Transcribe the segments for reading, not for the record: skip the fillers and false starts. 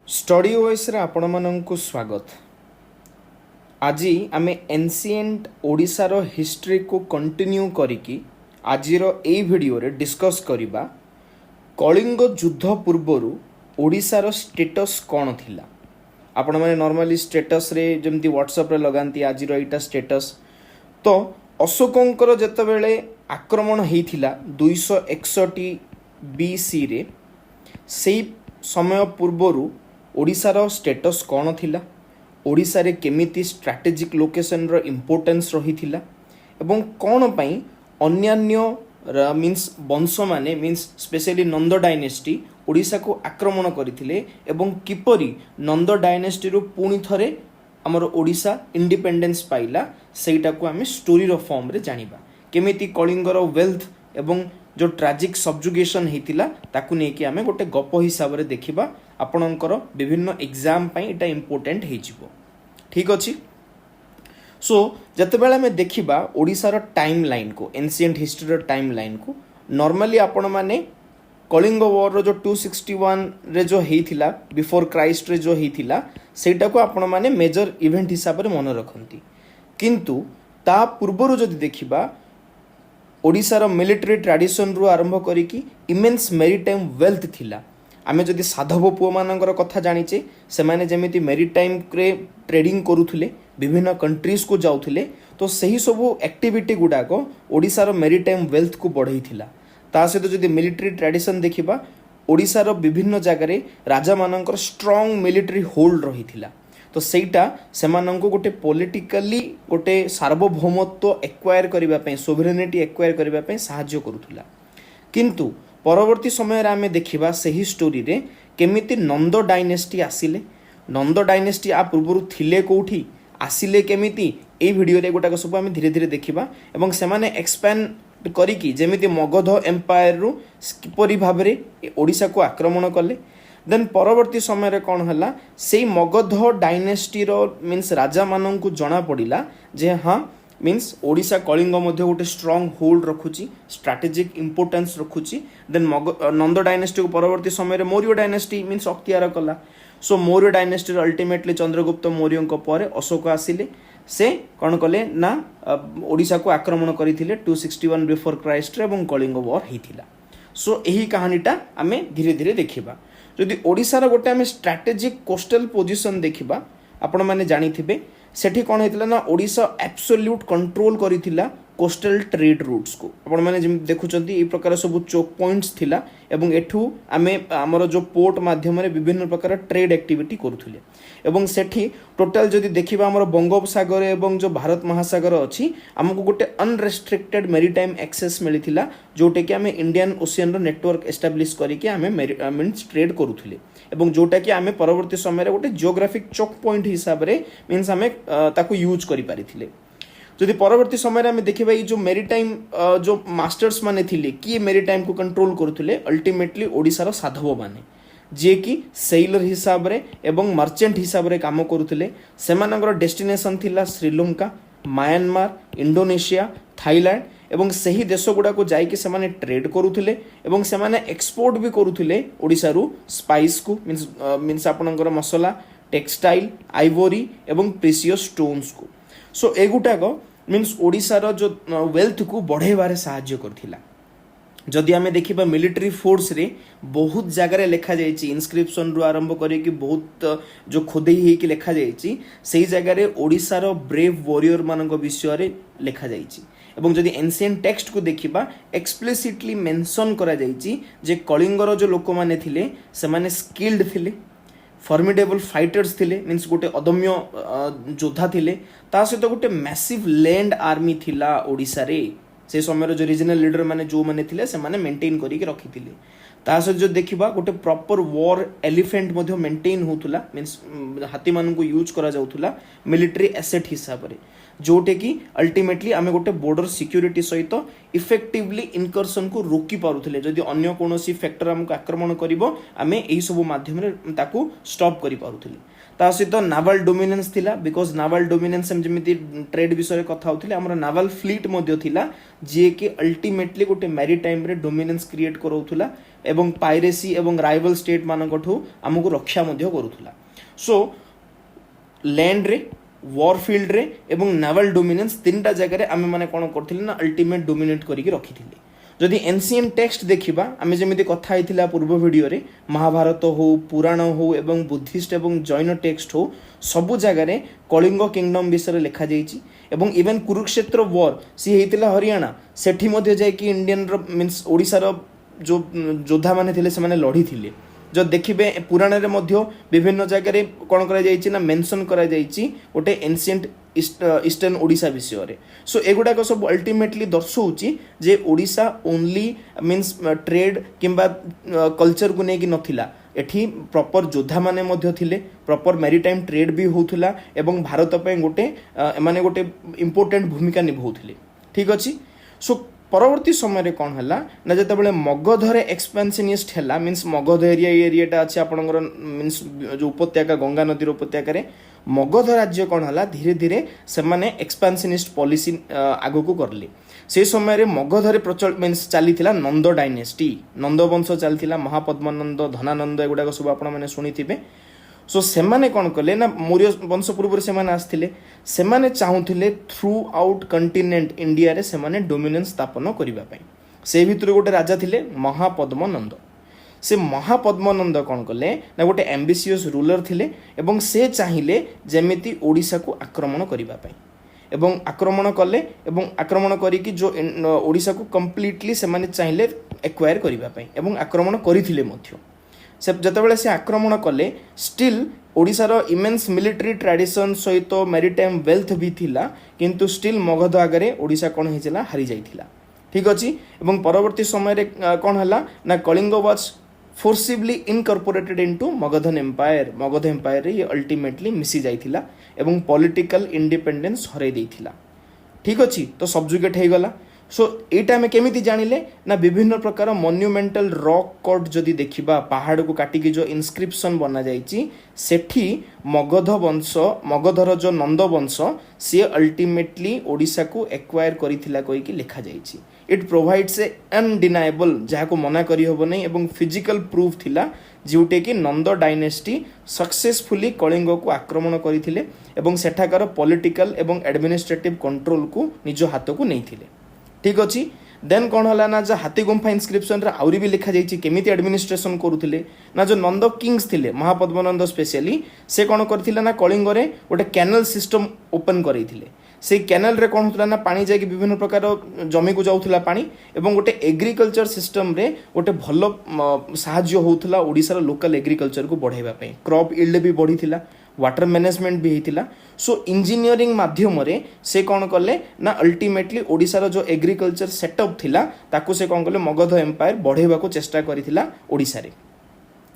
Study OS रे आपण माननकु स्वागत। आज आम एनसीएंट ओडिशार हिस्ट्री को कंटिन्यू करिकी आजिर ए वीडियो रे डिस्कस करिबा कलिंग युद्ध पूर्वरु ओडिशार स्टेटस कौन थिला। आपण माने नॉर्मली स्टेटस रे जेमती व्हाट्सएप रे लगांती आजिर एटा स्टेटस तो अशोकंकर जेतेबेले आक्रमण हेइथिला 261 बीसी रे सेई समय पूर्वरु ओडिशार स्टेटस कौन थिला, ओडिशा रे केमिति स्ट्रैटेजिक लोकेशन रो इम्पोर्टेंस रही थिला एवं कौन पई अन्यान्य मीन्स वंश माने मीन्स स्पेशली नंद डायनेस्टी ओडिशा को आक्रमण करथिले एवं किपरि नंद डायनेस्टी रो पुणी थरे हमर ओडिशा इंडिपेंडेंस पाइला सेटा को आमे स्टोरी रो फॉर्म रे जानिबा केमिति कलिंगर वेल्थ एवं जो ट्राजिक सब्जुगेशन हेतिला ताकू नै कि आमे गोटे गप हिसाब रे देखिबा आपणकर विभिन्न एग्जाम पई एटा इंपोर्टेंट हे जिवो। ठीक अछि। सो जते बेला में देखिबा ओडिसा रो टाइम लाइन को एंशिएंट हिस्ट्री रो टाइम लाइन को नॉर्मली आपण माने कलिंग वॉर रो जो 261 रे जो हेतिला बिफोर क्राइस्ट रे जो हेतिला सेटा को आपण माने मेजर इवेंट हिसाब रे मन रखंती, किंतु ता पूर्वरु जदि देखिबा ओडिशार मिलिटरी ट्रेडिशन रु आरंभ करिकी इमेंस मेरीटाइम वेल्थ थिला। आमे जदि साधव पुओ मानकर कथा जानिचे से माने जेमिति मेरीटाइम रे ट्रेडिंग करूथुले विभिन्न कंट्रीज को जाउथुले तो सही सबु एक्टिविटी गुडाक ओडिशार मेरीटाइम वेल्थ को बढ़ाइथिला। ता सहित जदि मिलिटरी ट्रेडिशन देखिबा ओडिशार विभिन्न जगह रे राजा मानकर स्ट्रांग मिलिटरी होल्ड रहिथिला तो सेटा सेमानंको गोटे पॉलिटिकली गोटे सार्वभौमत्व एक्वायर करिबा पई सोवरेनिटी एक्वायर करिबा पई सहाय्य करूथुला। किंतु परवर्ती समय रे आमे देखिबा सही स्टोरी रे केमिति नंद डायनेस्टी आसिले, नंद डायनेस्टी आ पूर्वरु थिले कोठी आसिले केमिति ए वीडियो रे गोटा सब आमे धीरे धीरे देखिबा एवं सेमाने एक्सपैंड करिकी जेमिति मगध एम्पायर रु किपरि भाबरे ओडिसा को आक्रमण कले। देन परवर्ती समय रे कौन हला से मगध डायनेस्टी रो मीन्स राजा मानन को जना पड़िला जे हाँ मीन्स ओडिशा कलिंग मध्य गोटे स्ट्रांग होल्ड रखुची स्ट्रैटेजिक इंपोर्टेंस रखुची। देन नंद डायनेस्टी को परवर्ती समय रे मौर्य डायनेस्टी मीन्स अख्तियार कला। So Maurya dynasty ultimately Chandragupta Maurya परे अशोक आसिले से कौन कले ना ओडिशा को आक्रमण करथिले 261 बिफोर क्राइस्ट एवं कलिंग वॉर हेतिला। सो यही कहानीटा आमे धीरे धीरे देखिबा। जदि ओडिशार गोटे आमे स्ट्रैटेजिक कोस्टल पोजिशन देखिबा आपण माने जानिथिबे सेठी कोन हेतिला ना ओडिशा एब्सोल्यूट कंट्रोल करिथिला कोस्टल ट्रेड रूट्स को। आपण माने जे देखुचंती ए प्रकार सब चोक पॉइंट्स थिला एवं एठू आमे हमर जो पोर्ट माध्यम रे विभिन्न प्रकार ट्रेड एक्टिविटी करूथिले एवं सेठी टोटल जदि देखिबा हमर बंगोपसागर एवं जो भारत महासागर अछि हमकु गोटे अनरेस्ट्रिक्टेड मेरीटाइम एक्सेस मिलिथिला जोटे कि आमे इंडियन ओशियन रो नेटवर्क एस्टैब्लिश करिके आमे मीन्स ट्रेड करूथिले एवं जोटा कि आमे परवर्ती समय रे गोटे जियोग्राफिक चोक पॉइंट हिसाब रे मीन्स आमे ताकू यूज करि पारिथिले। जदि परवर्ती समय रे आमे देखिबा ई जो मेरीटाइम जो मास्टर्स माने थिले कि मेरीटाइम को कंट्रोल करूथिले अल्टीमेटली ओडिसा रो साधव माने जे कि सेलर हिसाब रे एवं मर्चेंट हिसाब रे काम करूथिले। सेमानकर डेस्टिनेशन थिला श्रीलंका, म्यांमार, इंडोनेशिया, थाईलैंड एवं सही देश गुडा को जाई कि सेमाने ट्रेड करूथिले एवं सेमाने एक्सपोर्ट भी करूथिले ओडिसा रु स्पाइस को मीन्स आपनकर मसला, टेक्सटाइल, आइवरी एवं प्रेशियस स्टोन्स को। सो एगुटाक मीन्स ओडिसा रो जो वेल्थ को बढ़ेबारे सहाय्य करथिला। जदि आमे देखिबा मिलिटरी फोर्स रे बहुत जगह रे लिखा जायछि इनस्क्रिप्शन रु आरंभ करी कि बहुत जो खोदेई हे कि लिखा जायछि सेही जगह रे ओडिसा रो ब्रेव वॉरियर मानक विषय रे लिखा जायछि एवं जदि एंशिएंट टेक्स्ट को देखिबा एक्सप्लिसिटली मेंशन करा जायछि जे कलिंगर जो लोक माने थिले से माने स्किल्ड थिले, फॉर्मिडेबल फाइटर्स थिले मीन्स गोटे अदम्य योद्धा थिले ता सहित गोटे मैसिव लैंड आर्मी थिला ओडिसा रे। से समय जो रीजनल लीडर माने जो माने थिले से माने मेंटेन करी के रखिथिले। ता सहित जो देखिबा गोटे प्रॉपर वॉर एलिफेंट मध्ये मेंटेन होतुला मीन्स हाथी मान को यूज करा जाउतुला मिलिटरी एसेट हिसाब रे जोटे कि अल्टीमेटली आमे गोटे बॉर्डर सिक्योरिटी सहित इफेक्टिवली इनकर्सन को रोकी पारुथिले। जदि अन्य कोनोसी फैक्टर हमको आक्रमण करिवो आमे एही सब माध्यम रे ताकू स्टॉप करि पारुथिले। ता सहित नावल डोमिनेंस थिला बिकॉज नावल डोमिनेंस हम जेमिति ट्रेड विषय कथा होथिले हमर नावल फ्लीट मध्ये थिला जे कि अल्टीमेटली गोटे मैरीटाइम रे डोमिनेंस क्रिएट करौथुला एवं पायरेसी एवं राइवल स्टेट मानकठू आमको रक्षा मध्य करूथुला। सो लैंड रे वॉरफील्ड रे एवं नावल डोमिनेंस तीनटा जगह रे आमे माने कोन करथिले ना अल्टीमेट डोमिनेट करिक रखिथिले। जदि एनसीएंट टेक्स्ट देखिबा आमे जेमिति कथा आइथिला पूर्व वीडियो रे महाभारत हो पुराण हो एवं बुद्धिस्ट एवं जैन टेक्स्ट हो सबु जगह रे कलिंग किंगडम विषय लिखा जाइछि एवं इवन कुरुक्षेत्र वॉर सी हेतिला हरियाणा सेठी मध्ये जाय कि इंडियन रो मींस ओडिसा रो जो योद्धा माने थिले से माने लढी थिले। जो देखिबे पुराण रे मध्य विभिन्न जगह रे कोन करा जाइछि ना मेंशन करा जाइछि ओटे एंशिएंट ईस्टर्न ओडिशा विषय रे। सो एगुडा सब अल्टीमेटली दर्शाउछि जे ओडिशा ओनली मींस ट्रेड किंबा कल्चर को नेकी नथिला, एठी प्रॉपर योद्धा माने मध्य थिले, प्रॉपर मैरीटाइम ट्रेड भी होउथुला एवं भारत पे गोटे माने गोटे इंपोर्टेंट भूमिका निभाउथिले। ठीक अछि। सो परवर्ती समय रे कोन हला ना जतबेले मगध रे एक्सपेंशनिस्ट हला मींस मगध एरियाटा अछि आपनकर मींस जो उपत्यका गंगा नदी रो उपत्यका रे मगध राज्य कोन हला धीरे धीरे से माने एक्सपेंशनिस्ट पॉलिसी आगो को करले। से समय रे मगध रे प्रचल मींस चलीथिला नंद डायनेस्टी, नंद वंश चलीथिला, महापद्मनंद धनानंद एगुडा सब आपण माने सुनिथिबे। सो सेमाने कोन कले ना मौर्य वंश पूर्व से माने आस्थिले, सेमाने चाहुथिले थ्रू आउट कंटिनेंट इंडिया रे सेमाने डोमिनेंस स्थापन करिबा पई। से भितर गोटे राजा थिले महापद्मनंद। से महापद्मनंद कोन कले ना गोटे एम्बिशियस रूलर थिले एवं से चाहिले जेमिति ओडिसा को आक्रमण करिबा पई एवं आक्रमण कले एवं आक्रमण करिकि जो ओडिसा को कंप्लीटली सेमाने चाहिले एक्वायर करिबा पई एवं आक्रमण करिथिले मध्य। से जतबेले से आक्रमण कले स्टिल ओडिसा रो इमेंस मिलिटरी ट्रेडिशन सहित मैरीटाइम वेल्थ भी थिला, किंतु स्टिल मगध आगरे ओडिसा कोन हिचला हारि जाइथिला। ठीक अछि। एवं परवर्ती समय रे कोन हला ना Kalinga was forcibly incorporated into Magadhan empire. Magadha empire रे अल्टीमेटली मिसी जाइथिला एवं पॉलिटिकल इंडिपेंडेंस हरै दैथिला। ठीक अछि। तो सबजुगेट हे गला। सो एटा हमें केमिति जानिले ना विभिन्न प्रकार मोन्यूमेंटल रॉक कट जदि देखिबा पहाड़ को काटिकी जो इनस्क्रिप्शन बना जाइछि सेठी मगध वंश मगधर जो नंद वंश से अल्टीमेटली ओडिसा को एक्वायर करिथिला कहि कि लिखा जाइछि। इट प्रोवाइड्स ए अनडिनाएबल जाको मना करि होबो नै एवं फिजिकल प्रूफ थिला जोटे कि नंद डायनेस्टी सक्सेसफुली कलिंग को आक्रमण करिथिले एवं सेठाकार पॉलिटिकल एवं एडमिनिस्ट्रेटिव कंट्रोल को निज हाथ को नैथिले। ठीक अछि। देन कोन हला ना जो हाथी गुंफा इनस्क्रिप्शन रे आउरी भी लिखा जाइछि केमिति एडमिनिस्ट्रेशन करूथिले ना जो नंद किंग्स थिले महापद्मनंद स्पेशली से कोन करथिले ना कलिंग रे गोटे कैनल सिस्टम ओपन करैथिले। से कैनल रे कोन होतला ना पानी जाय कि विभिन्न प्रकार जमी को जाउथला पानी एवं गोटे एग्रीकल्चर सिस्टम रे गोटे भलो सहाय्य होउथला ओडिसा रो लोकल एग्रीकल्चर को बढ़ाइबा पई। क्रॉप यील्ड भी बढ़िथिला, वाटर मैनेजमेंट भी होता। सो इंजीनियरिंग माध्यम रे से कौन कले ना अल्टीमेटली ओडिसा रो जो एग्रीकल्चर सेटअप थिला ताकू से कौन कले मगध एम्पायर बढ़ेबा को चेष्टा करिथिला ओडिसा रे।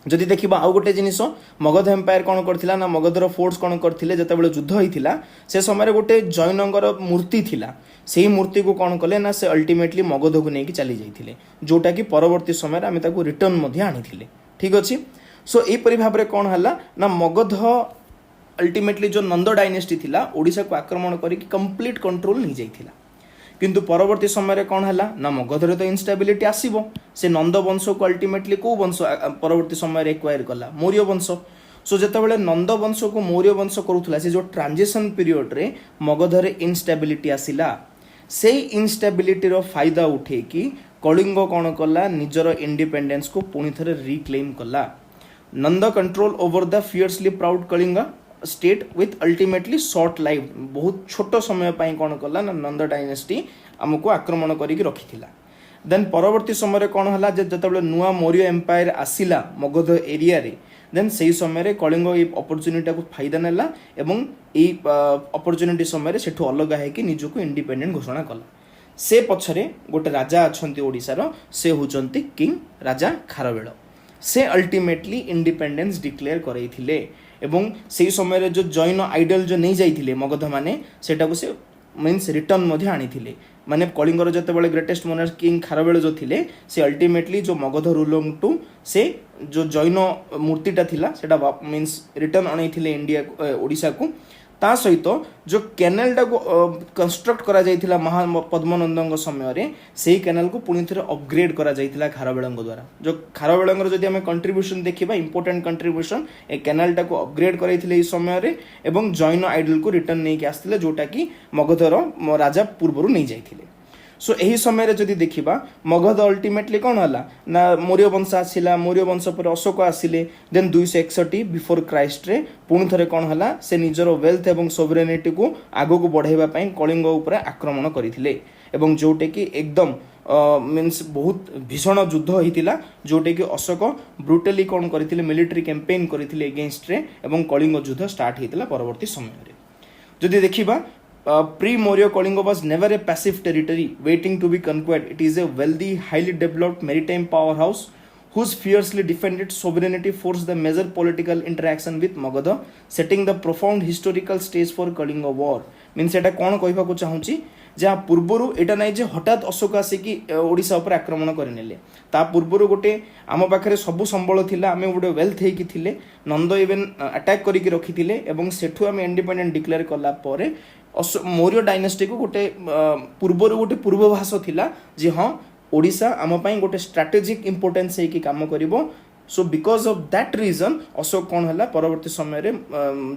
जदि देखिबा आउ गोटे जिनिस मगध एम्पायर कौन करथिला ना मगध रो फोर्स कौन करथिले जतबेले युद्ध होइथिला से समय गोटे जैनंगर मूर्ति थिला, सेही मूर्ति को कौन कले ना से अल्टीमेटली मगध को नेकी चली जाइथिले जोटा कि परवर्ती समय आमे ताकू रिटर्न मध्ये आनिथिले। ठीक अछि। सो एई परि भाबरे कौन हला ना मगध अल्टीमेटली जो नंद डायनेस्टी थिला ओडिसा को आक्रमण करिक कंप्लीट कंट्रोल नहीं जाइथिला, किंतु परवर्ती समय रे कोन हला ना मगध रे तो इंस्टेबिलिटी आसीबो। से नंद वंश को अल्टीमेटली को वंश परवर्ती समय रे एक्वायर कला मौर्य वंश। सो जेतेबेले नंद वंश को मौर्य वंश करूथला से जो ट्रांजिशन पीरियड रे मगध रे इंस्टेबिलिटी आसिला, सेही इंस्टेबिलिटी रो फायदा उठे कि कलिंग कोन कला निजरो इंडिपेंडेंस को पुनी थरे रिक्लेम कला। Nanda control over the fiercely proud Kalinga state with ultimately short life. बहुत छोट समय पाई कौन कला ना नंद डायनेस्टी आमको आक्रमण करिक रखिथिला। देन परवर्ती समय रे कौन हला जतबेले नुआ मौर्य एम्पायर आसिला मगध एरिया रे देन सेही समय रे कलिंग ए अपॉर्चुनिटी को फायदा नेला एवं ए अपॉर्चुनिटी समय रे सेठो अलग है कि निजको इंडिपेंडेंट घोषणा कला। से पछरे गोटे राजा अछंती ओडिसा रो से होचंती किंग राजा खारवेल। से अल्टीमेटली इंडिपेंडेंस डिक्लेयर करैथिले एवं से समय रे जो जैन आइडल जो नहीं जाइथिले मगध माने सेटा को से मीन्स रिटर्न मध्ये आनिथिले। माने कलिंगर जतेबेले ग्रेटेस्ट मोनार्क किंग खारवेल जो थिले से अल्टीमेटली जो मगध रूलर टू से जो जैन मूर्तिटा थिला सेटा मीन्स रिटर्न आनिथिले इंडिया ओडिसा को। ता सहित जो कैनाल टा को कंस्ट्रक्ट करा जाइथिला महापद्मनंदन समय रे सेही कैनाल को पुणी थरे अपग्रेड करा जाइथिला खारवेलंग द्वारा। जो खारवेलंग जदि हमें कंट्रीब्यूशन देखिबा इंपोर्टेंट कंट्रीब्यूशन ए कैनाल टा को अपग्रेड कराइथिले ई समय रे एवं जैन आइडल को रिटर्न नै के आस्थिले जोटा कि मगधर राजा पूर्वरु नै जाइथिले। सो यही समय जदि देखिबा मगध अल्टीमेटली कौन हला ना मौर्य वंश आसिला। मौर्य वंश पर अशोक आसिले। देन 261 बिफोर क्राइस्ट रे पुणी थरे कौन हला से निजर वेल्थ एवं सोवरेनिटी को आगो को बढ़ाइबा पई कलिंग ऊपर आक्रमण करथिले एवं जोटे कि एकदम मीन्स बहुत भीषण युद्ध होइतिला जोटे कि अशोक ब्रुटली कौन करथिले मिलिटरी कैंपेन करथिले अगेंस्ट रे एवं कलिंग युद्ध स्टार्ट होइतिला परवर्ती समय रे। जदि देखिबा pre-Maurya Kalinga was never a passive territory waiting to be conquered. It is a wealthy, highly developed maritime powerhouse whose fiercely defended sovereignty forced the major political interaction with Magadha, setting the profound historical stage for Kalinga war. Means एटा कौन कहबा को चाहूची जहाँ पूर्वरु एटा नहीं जे हठात अशोक आसिकी ओडिशा उपर आक्रमण करनेले। ता पूर्वरु गोटे आम पाखरे सबु संबल थिला आमे गोटे वेल्थ हेकी थिले नंद इवन अटैक करिकी रखिथिले एवं सेठु आमे इंडिपेंडेंट डिक्लेयर कला परे मौर्य डायनेस्टी को गोटे पूर्वर गोटे पूर्वाभास थिला जे हाँ ओडिशा आम पई गोटे स्ट्रेटेजिक इंपोर्टेंस है कि काम करिवो। So because of that reason Ashoka कौन हला परवर्ती समय रे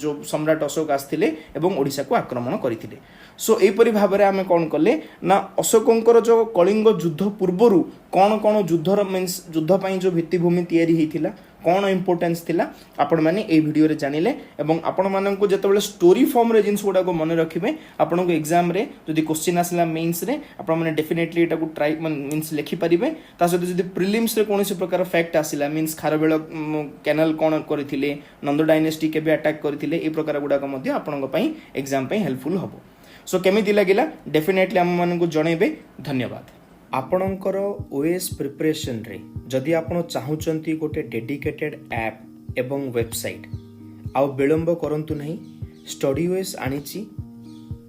जो सम्राट अशोक आस्थिले एवं ओडिशा को आक्रमण करथिले। सो एपरि भाबरे आमे कौन कले ना अशोकंकर जो कलिंग युद्ध पूर्वरु कौन कौन युद्धर मीन्स युद्ध पई जो भित्तिभूमि तैयारी हेतिला कौन इंपोर्टेंस थिला आपण माने ए वीडियो रे जानिले एवं आपण मानन को जतबेले स्टोरी फॉर्म रे जिंस गुडा को मन रखिबे आपण को एग्जाम रे जदि क्वेश्चन आसला मेंस रे आपण माने डेफिनेटली एटा को ट्राई मीन्स लिखि परिबे। ता सहित जदि प्रिलिम्स रे कोनोसी प्रकार फैक्ट आसिला मीन्स खारवेल कैनाल कोन करथिले नंद डायनेस्टी केबे अटैक करथिले ए प्रकार गुडा को मध्ये आपण को पई एग्जाम पई हेल्पफुल हबो। सो केमिति लागिला डेफिनेटली हम मानन को जणेबे। धन्यवाद। आपणकर ओएस प्रिपरेशन रे जदि आपण चाहूचंती गोटे डेडिकेटेड ऐप एवं वेबसाइट आउ विलंब करंतु नहीं स्टडी ओएस आनीची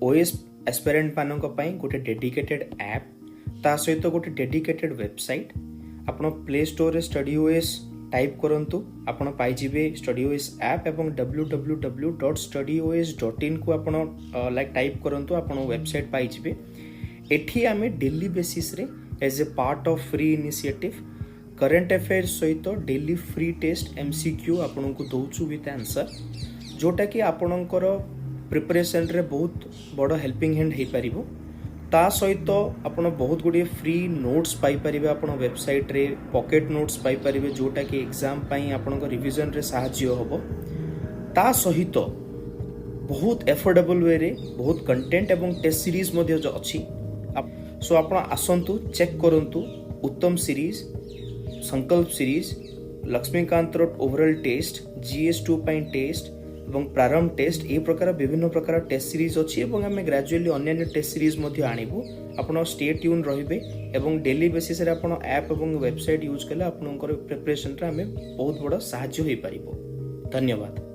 ओएस एस्पिरेंट मानक पई गोटे डेडिकेटेड ऐप ता सहित गोटे डेडिकेटेड वेबसाइट आपण प्ले स्टोर रे स्टडी ओएस टाइप करंतु आपण पाई जिवे स्टडी ओएस ऐप एवं www.studyoas.in को आपण लाइक टाइप करंतु आपण वेबसाइट पाई जिवे। एठी आमे डेली बेसिस रे as a part of free initiative current affairs सहित डेली फ्री टेस्ट एमसीक्यू आपन को दउछु विथ आंसर जोटा कि आपनकर प्रिपरेशन रे बहुत बड़ हेल्पिंग हैंड हे परिबो। ता सहित आपन बहुत गुडी फ्री नोट्स पाई परिबे आपन वेबसाइट रे पॉकेट नोट्स पाई परिबे जोटा कि एग्जाम पई आपन को रिवीजन रे सहाय्य होबो। ता सहित बहुत एफोर्डेबल वे रे बहुत कंटेंट एवं टेस्ट सीरीज मध्ये जो अछि। सो आपण आसंतु चेक करंतु उत्तम सीरीज संकल्प series Laxmikant overall test GS2 पई टेस्ट एवं प्रारंभ टेस्ट ए प्रकार विभिन्न प्रकार टेस्ट सीरीज अछि एवं हमें ग्रेजुअली अन्य टेस्ट सीरीज मध्ये आनिबो। आपण स्टे ट्यून रहिबे एवं डेली बेसिस रे आपण ऐप एवं वेबसाइट यूज कले आपनकर प्रिपरेशन रे हमें बहुत बड़ सहायता होई परिबो। धन्यवाद।